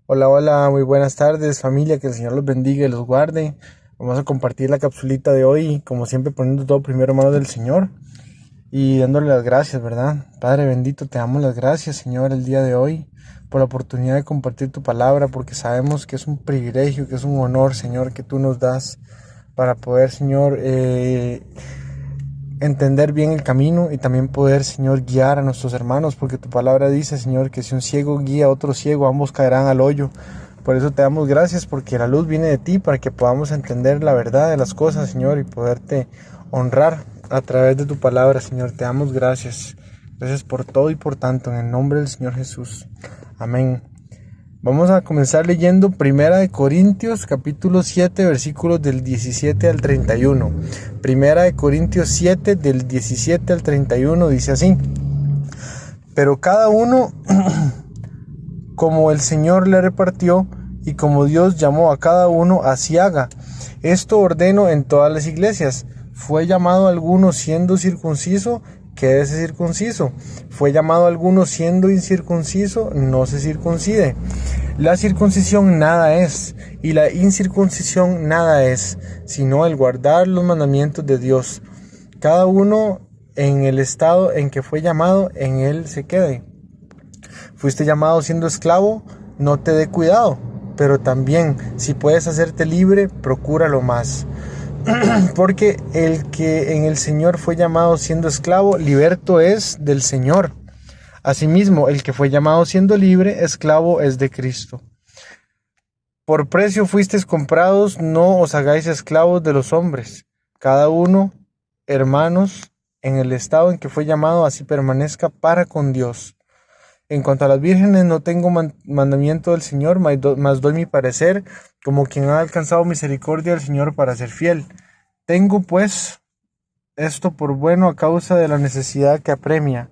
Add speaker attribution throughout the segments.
Speaker 1: Hola, hola, muy buenas tardes familia, que el Señor los bendiga y los guarde. Vamos a compartir la capsulita de hoy, como siempre poniendo todo primero en manos del Señor y dándole las gracias, ¿verdad? Padre bendito, te damos las gracias, Señor, el día de hoy por la oportunidad de compartir tu palabra, porque sabemos que es un privilegio, que es un honor, Señor, que tú nos das para poder, Señor, entender bien el camino y también poder, Señor, guiar a nuestros hermanos, porque tu palabra dice, Señor, que si un ciego guía a otro ciego, ambos caerán al hoyo. Por eso te damos gracias, porque la luz viene de ti, para que podamos entender la verdad de las cosas, Señor, y poderte honrar a través de tu palabra, Señor. Te damos gracias. Gracias por todo y por tanto, en el nombre del Señor Jesús. Amén. Vamos a comenzar leyendo Primera de Corintios, capítulo 7, versículos del 17 al 31. Primera de Corintios 7, del 17 al 31, dice así: Pero cada uno, como el Señor le repartió, y como Dios llamó a cada uno, así haga. Esto ordeno en todas las iglesias. Fue llamado alguno siendo circunciso, quédese circunciso. Fue llamado alguno siendo incircunciso, no se circuncide. La circuncisión nada es, y la incircuncisión nada es, sino el guardar los mandamientos de Dios. Cada uno en el estado en que fue llamado, en él se quede. Fuiste llamado siendo esclavo, no te dé cuidado, pero también, si puedes hacerte libre, procúralo más. Porque el que en el Señor fue llamado siendo esclavo, liberto es del Señor. Asimismo, el que fue llamado siendo libre, esclavo es de Cristo. Por precio fuisteis comprados, no os hagáis esclavos de los hombres. Cada uno, hermanos, en el estado en que fue llamado, así permanezca para con Dios. En cuanto a las vírgenes, no tengo mandamiento del Señor, mas doy mi parecer, como quien ha alcanzado misericordia del Señor para ser fiel. Tengo, pues, esto por bueno a causa de la necesidad que apremia,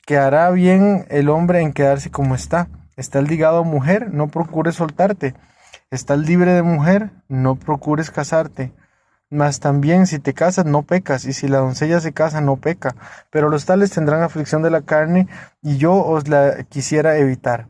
Speaker 1: que hará bien el hombre en quedarse como está. Estás ligado a mujer, no procures soltarte. Estás libre de mujer, no procures casarte. Mas también si te casas no pecas, y si la doncella se casa no peca. Pero los tales tendrán aflicción de la carne, y yo os la quisiera evitar.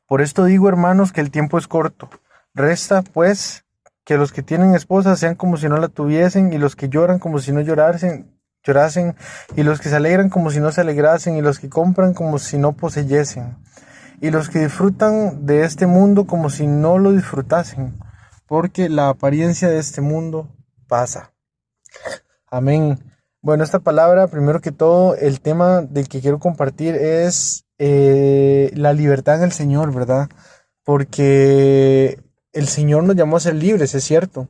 Speaker 1: Por esto digo, hermanos, que el tiempo es corto. Resta, pues, que los que tienen esposa sean como si no la tuviesen, y los que lloran como si no llorasen, y los que se alegran como si no se alegrasen, y los que compran como si no poseyesen, y los que disfrutan de este mundo como si no lo disfrutasen, porque la apariencia de este mundo pasa. Amén. Bueno, esta palabra, primero que todo, el tema del que quiero compartir es la libertad en el Señor, ¿verdad? Porque el Señor nos llamó a ser libres, es cierto.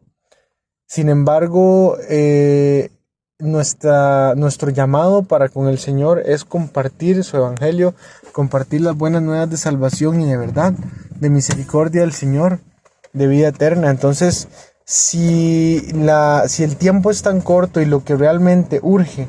Speaker 1: Sin embargo, nuestro llamado para con el Señor es compartir su evangelio, compartir las buenas nuevas de salvación y de verdad, de misericordia del Señor, de vida eterna. Entonces, si el tiempo es tan corto y lo que realmente urge,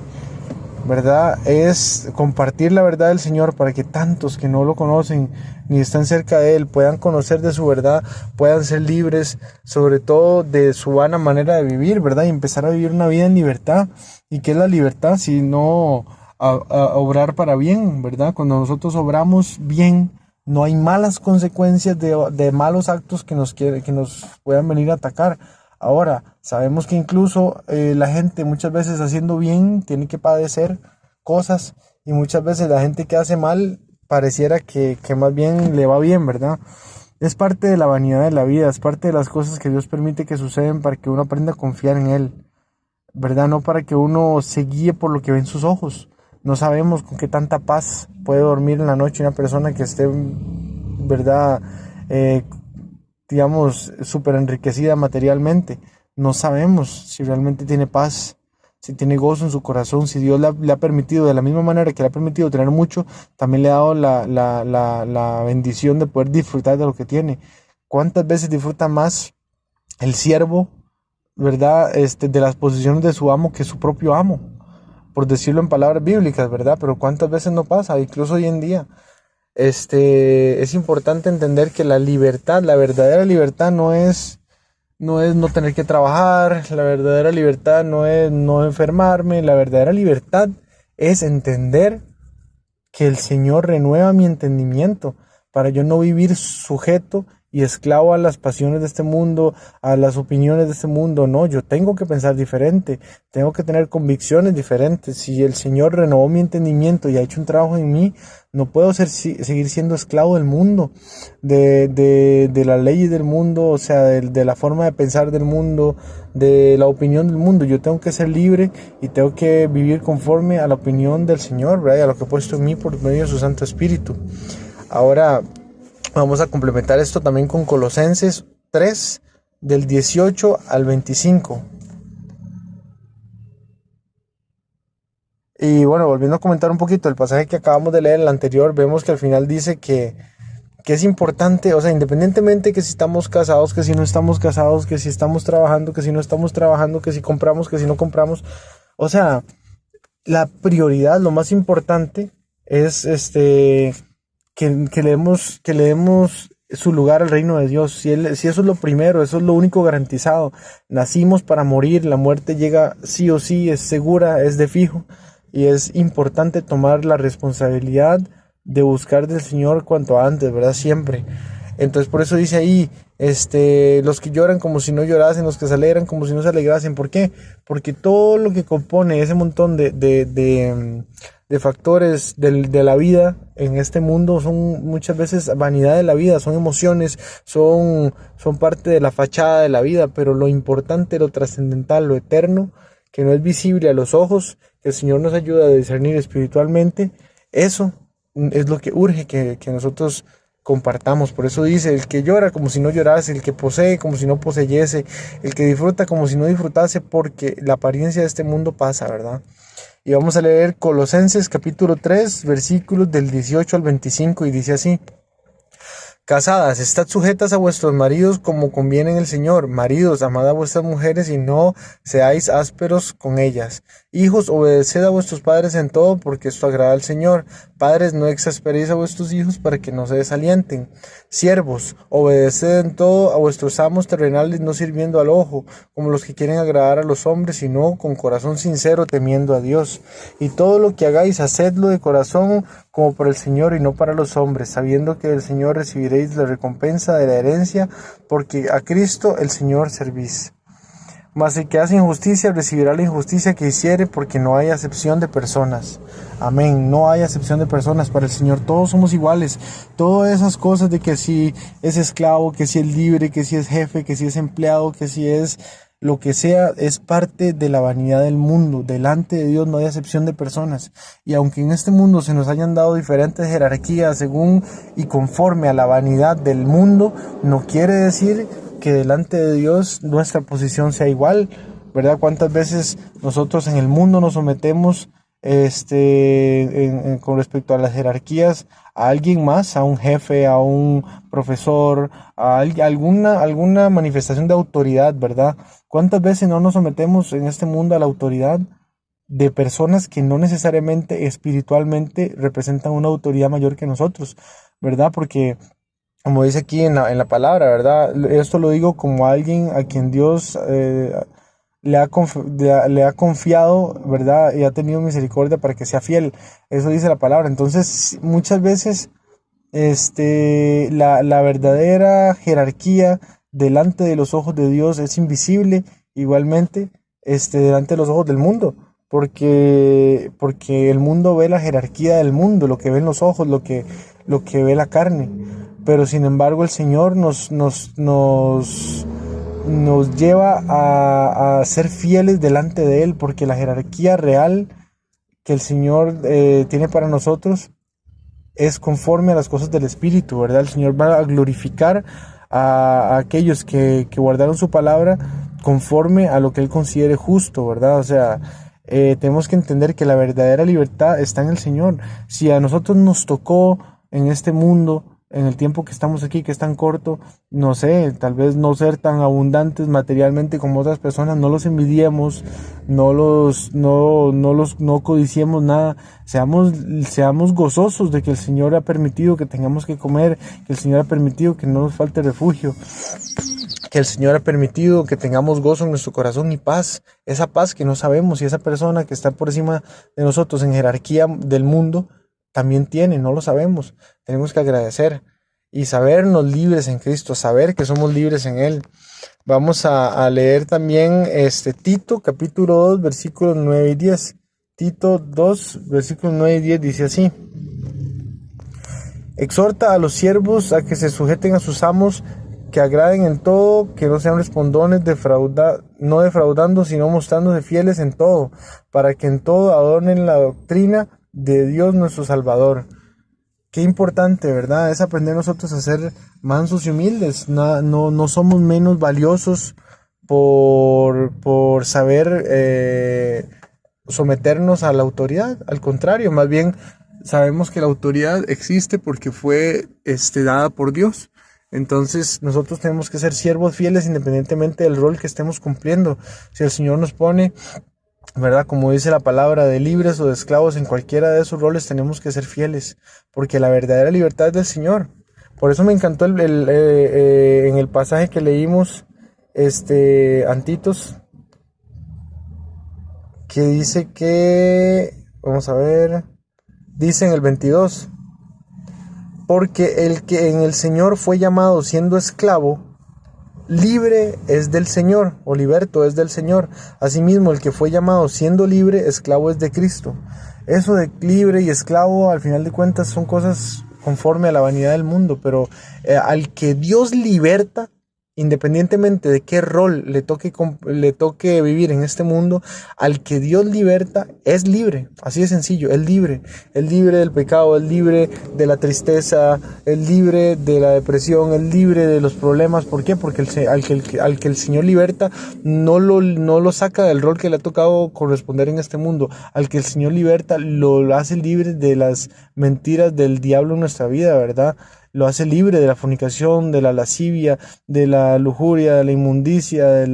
Speaker 1: ¿verdad?, es compartir la verdad del Señor para que tantos que no lo conocen ni están cerca de Él puedan conocer de su verdad, puedan ser libres, sobre todo de su vana manera de vivir, ¿verdad?, y empezar a vivir una vida en libertad. ¿Y qué es la libertad? Si no a obrar para bien, ¿verdad? Cuando nosotros obramos bien, no hay malas consecuencias de malos actos que nos puedan venir a atacar. Ahora, sabemos que incluso la gente muchas veces haciendo bien tiene que padecer cosas, y muchas veces la gente que hace mal pareciera que más bien le va bien, ¿verdad? Es parte de la vanidad de la vida, es parte de las cosas que Dios permite que suceden para que uno aprenda a confiar en Él, ¿verdad? No para que uno se guíe por lo que ven sus ojos. No sabemos con qué tanta paz puede dormir en la noche una persona que esté, ¿verdad?, eh, digamos, súper enriquecida materialmente. No sabemos si realmente tiene paz, si tiene gozo en su corazón, si Dios le ha permitido, de la misma manera que le ha permitido tener mucho, también le ha dado la bendición de poder disfrutar de lo que tiene. ¿Cuántas veces disfruta más el siervo, ¿verdad?, de las posesiones de su amo que su propio amo? Por decirlo en palabras bíblicas, ¿verdad? Pero ¿cuántas veces no pasa? Incluso hoy en día. Es importante entender que la libertad, la verdadera libertad no es no tener que trabajar, la verdadera libertad no es no enfermarme, la verdadera libertad es entender que el Señor renueva mi entendimiento, para yo no vivir sujeto y esclavo a las pasiones de este mundo, a las opiniones de este mundo. No, yo tengo que pensar diferente, tengo que tener convicciones diferentes. Si el Señor renovó mi entendimiento y ha hecho un trabajo en mí, no puedo seguir siendo esclavo del mundo, de las leyes del mundo, o sea, de la forma de pensar del mundo, de la opinión del mundo. Yo tengo que ser libre y tengo que vivir conforme a la opinión del Señor, ¿verdad? Y a lo que ha puesto en mí por medio de su Santo Espíritu. Ahora vamos a complementar esto también con Colosenses 3, del 18 al 25. Y bueno, volviendo a comentar un poquito el pasaje que acabamos de leer, el anterior, vemos que al final dice que es importante, o sea, independientemente que si estamos casados, que si no estamos casados, que si estamos trabajando, que si no estamos trabajando, que si compramos, que si no compramos, o sea, la prioridad, lo más importante es que le demos su lugar al reino de Dios. Si eso es lo primero, eso es lo único garantizado. Nacimos para morir, la muerte llega sí o sí, es segura, es de fijo, y es importante tomar la responsabilidad de buscar del Señor cuanto antes, ¿verdad? Siempre. Entonces por eso dice ahí, los que lloran como si no llorasen, los que se alegran como si no se alegrasen. ¿Por qué? Porque todo lo que compone ese montón de factores de la vida en este mundo son muchas veces vanidad de la vida, son emociones, son parte de la fachada de la vida, pero lo importante, lo trascendental, lo eterno, que no es visible a los ojos, que el Señor nos ayuda a discernir espiritualmente, eso es lo que urge que nosotros compartamos. Por eso dice, el que llora como si no llorase, el que posee como si no poseyese, el que disfruta como si no disfrutase, porque la apariencia de este mundo pasa, ¿verdad? Y vamos a leer Colosenses capítulo 3, versículos del 18 al 25, y dice así: Casadas, estad sujetas a vuestros maridos como conviene en el Señor. Maridos, amad a vuestras mujeres y no seáis ásperos con ellas. Hijos, obedeced a vuestros padres en todo, porque esto agrada al Señor. Padres, no exasperéis a vuestros hijos para que no se desalienten. Siervos, obedeced en todo a vuestros amos terrenales, no sirviendo al ojo, como los que quieren agradar a los hombres, sino con corazón sincero, temiendo a Dios. Y todo lo que hagáis, hacedlo de corazón, como para el Señor y no para los hombres, sabiendo que del Señor recibiréis la recompensa de la herencia, porque a Cristo el Señor servís. Mas el que hace injusticia recibirá la injusticia que hiciere, porque no hay acepción de personas. Amén, no hay acepción de personas para el Señor, todos somos iguales. Todas esas cosas de que si es esclavo, que si es libre, que si es jefe, que si es empleado, que si es lo que sea, es parte de la vanidad del mundo. Delante de Dios no hay acepción de personas. Y aunque en este mundo se nos hayan dado diferentes jerarquías según y conforme a la vanidad del mundo, no quiere decir que delante de Dios nuestra posición sea igual, ¿verdad? ¿Cuántas veces nosotros en el mundo nos sometemos con respecto a las jerarquías a alguien más, a un jefe, a un profesor, a alguna manifestación de autoridad, ¿verdad? ¿Cuántas veces no nos sometemos en este mundo a la autoridad de personas que no necesariamente espiritualmente representan una autoridad mayor que nosotros, ¿verdad? Porque como dice aquí en la palabra, ¿verdad? Esto lo digo como alguien a quien Dios le ha confiado, ¿verdad? Y ha tenido misericordia para que sea fiel. Eso dice la palabra. Entonces, muchas veces la verdadera jerarquía delante de los ojos de Dios es invisible, igualmente delante de los ojos del mundo. Porque el mundo ve la jerarquía del mundo, lo que ven los ojos, lo que ve la carne. Pero sin embargo el Señor nos lleva a ser fieles delante de Él, porque la jerarquía real que el Señor tiene para nosotros es conforme a las cosas del Espíritu, ¿verdad? El Señor va a glorificar a aquellos que guardaron su palabra conforme a lo que Él considere justo, ¿verdad? O sea, tenemos que entender que la verdadera libertad está en el Señor. Si a nosotros nos tocó en este mundo, en el tiempo que estamos aquí, que es tan corto, no sé, tal vez no ser tan abundantes materialmente como otras personas, no los envidiemos, no codiciemos nada, seamos gozosos de que el Señor ha permitido que tengamos que comer, que el Señor ha permitido que no nos falte refugio, que el Señor ha permitido que tengamos gozo en nuestro corazón y paz, esa paz que no sabemos, y esa persona que está por encima de nosotros en jerarquía del mundo también tiene, no lo sabemos, tenemos que agradecer. y sabernos libres en Cristo, saber que somos libres en Él. Vamos a leer también Tito capítulo 2 versículos 9 y 10. Tito 2 versículos 9 y 10 dice así: exhorta a los siervos a que se sujeten a sus amos, que agraden en todo, que no sean respondones, no defraudando, sino mostrándose fieles en todo, para que en todo adornen la doctrina de Dios nuestro Salvador. Qué importante, ¿verdad? Es aprender nosotros a ser mansos y humildes. No somos menos valiosos por saber someternos a la autoridad. Al contrario, más bien sabemos que la autoridad existe porque fue dada por Dios. Entonces nosotros tenemos que ser siervos fieles independientemente del rol que estemos cumpliendo. Si el Señor nos pone, ¿verdad? Como dice la palabra, de libres o de esclavos, en cualquiera de esos roles tenemos que ser fieles, porque la verdadera libertad es del Señor. Por eso me encantó en el pasaje que leímos, Antitos, que dice vamos a ver, dice en el 22, porque el que en el Señor fue llamado siendo esclavo, libre es del Señor, o liberto es del Señor. Asimismo, el que fue llamado siendo libre, esclavo es de Cristo. Eso de libre y esclavo, al final de cuentas, son cosas conforme a la vanidad del mundo, pero al que Dios liberta, independientemente de qué rol le toque vivir en este mundo, al que Dios liberta es libre, así de sencillo, es libre del pecado, es libre de la tristeza, es libre de la depresión, es libre de los problemas. ¿Por qué? Porque al que el Señor liberta no lo saca del rol que le ha tocado corresponder en este mundo. Al que el Señor liberta lo hace libre de las mentiras del diablo en nuestra vida, ¿verdad? Lo hace libre de la fornicación, de la lascivia, de la lujuria, de la inmundicia, de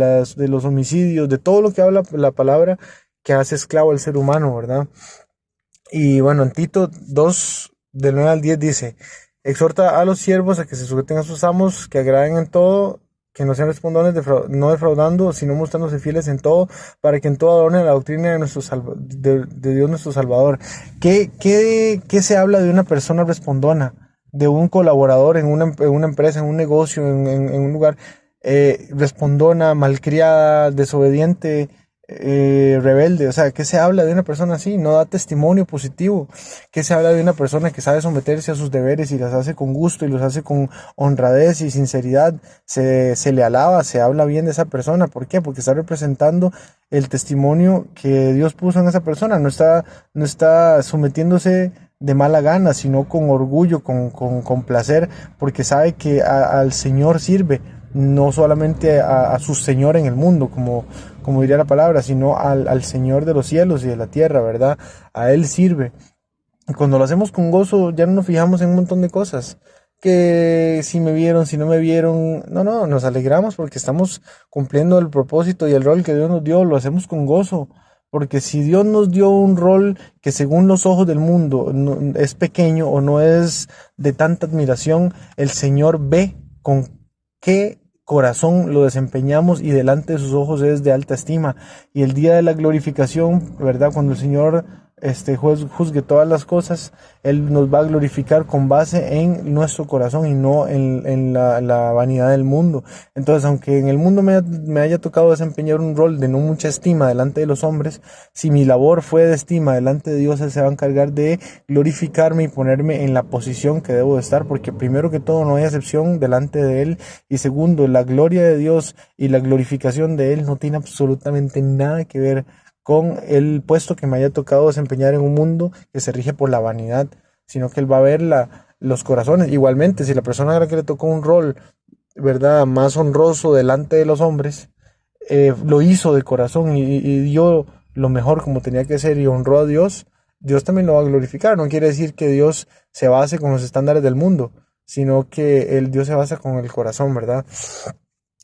Speaker 1: los homicidios, de todo lo que habla la palabra que hace esclavo al ser humano, ¿verdad? Y bueno, en Tito 2, del 9 al 10 dice: exhorta a los siervos a que se sujeten a sus amos, que agraden en todo, que no sean respondones, no defraudando, sino mostrándose fieles en todo, para que en todo adornen la doctrina de Dios nuestro Salvador. ¿Qué se habla de una persona respondona? De un colaborador en una empresa, en un negocio, en un lugar, respondona, malcriada, desobediente, rebelde. O sea, ¿qué se habla de una persona así? No da testimonio positivo. ¿Qué se habla de una persona que sabe someterse a sus deberes y las hace con gusto y los hace con honradez y sinceridad? Se le alaba, se habla bien de esa persona. ¿Por qué? Porque está representando el testimonio que Dios puso en esa persona. No está sometiéndose de mala gana, sino con orgullo, con placer, porque sabe que al Señor sirve, no solamente a su Señor en el mundo, como diría la palabra, sino al Señor de los cielos y de la tierra, ¿verdad? A Él sirve. Y cuando lo hacemos con gozo, ya no nos fijamos en un montón de cosas, que si me vieron, si no me vieron, no, nos alegramos porque estamos cumpliendo el propósito y el rol que Dios nos dio, lo hacemos con gozo. Porque si Dios nos dio un rol que según los ojos del mundo es pequeño o no es de tanta admiración, el Señor ve con qué corazón lo desempeñamos y delante de sus ojos es de alta estima. Y el día de la glorificación, ¿verdad? Cuando el Señor juzgue todas las cosas, Él nos va a glorificar con base en nuestro corazón y no en la vanidad del mundo. Entonces, aunque en el mundo me haya tocado desempeñar un rol de no mucha estima delante de los hombres, si mi labor fue de estima delante de Dios, Él se va a encargar de glorificarme y ponerme en la posición que debo de estar, porque primero que todo no hay excepción delante de Él, y segundo, la gloria de Dios y la glorificación de Él no tiene absolutamente nada que ver con el puesto que me haya tocado desempeñar en un mundo que se rige por la vanidad, sino que Él va a ver los corazones. Igualmente, si la persona a la que le tocó un rol, ¿verdad?, más honroso delante de los hombres, lo hizo de corazón y dio lo mejor como tenía que ser y honró a Dios, Dios también lo va a glorificar. No quiere decir que Dios se base con los estándares del mundo, sino que Dios se basa con el corazón, ¿verdad?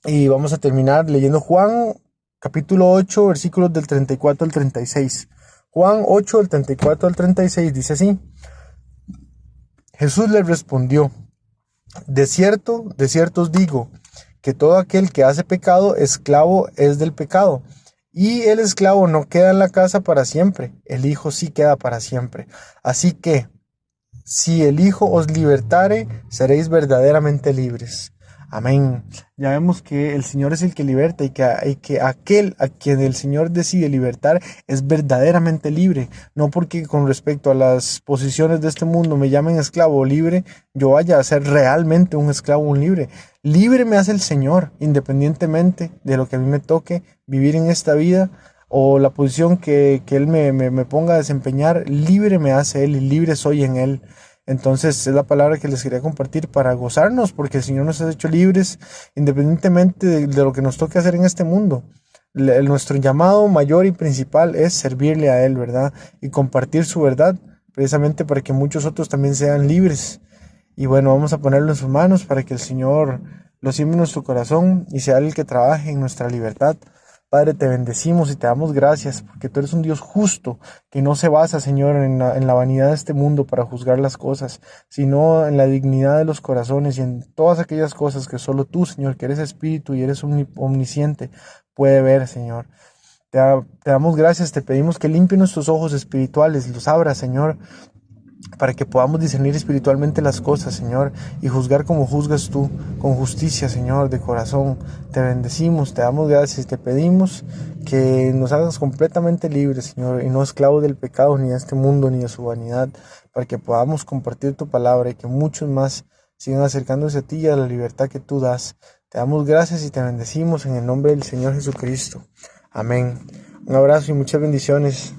Speaker 1: Y vamos a terminar leyendo Juan capítulo 8, versículos del 34 al 36. Juan 8, del 34 al 36 dice así: Jesús le respondió: de cierto os digo, que todo aquel que hace pecado, esclavo es del pecado. Y el esclavo no queda en la casa para siempre, el Hijo sí queda para siempre. Así que, Si el Hijo os libertare, seréis verdaderamente libres. Amén. Ya vemos que el Señor es el que liberta y que aquel a quien el Señor decide libertar es verdaderamente libre. No porque con respecto a las posiciones de este mundo me llamen esclavo o libre, yo vaya a ser realmente un esclavo o un libre. Libre me hace el Señor, independientemente de lo que a mí me toque vivir en esta vida o la posición que Él me ponga a desempeñar. Libre me hace Él y libre soy en Él. Entonces es la palabra que les quería compartir para gozarnos, porque el Señor nos ha hecho libres independientemente de lo que nos toque hacer en este mundo. Nuestro llamado mayor y principal es servirle a Él, ¿verdad? Y compartir su verdad, precisamente para que muchos otros también sean libres. Y bueno, vamos a ponerlo en sus manos para que el Señor lo siembre en nuestro corazón y sea Él el que trabaje en nuestra libertad. Padre, te bendecimos y te damos gracias porque tú eres un Dios justo que no se basa, Señor, en la vanidad de este mundo para juzgar las cosas, sino en la dignidad de los corazones y en todas aquellas cosas que solo tú, Señor, que eres espíritu y eres omnisciente, puede ver, Señor. Te damos gracias, te pedimos que limpie nuestros ojos espirituales, los abra, Señor, para que podamos discernir espiritualmente las cosas, Señor, y juzgar como juzgas tú, con justicia, Señor, de corazón. Te bendecimos, te damos gracias y te pedimos que nos hagas completamente libres, Señor, y no esclavos del pecado, ni de este mundo, ni de su vanidad, para que podamos compartir tu palabra y que muchos más sigan acercándose a ti y a la libertad que tú das. Te damos gracias y te bendecimos en el nombre del Señor Jesucristo. Amén. Un abrazo y muchas bendiciones.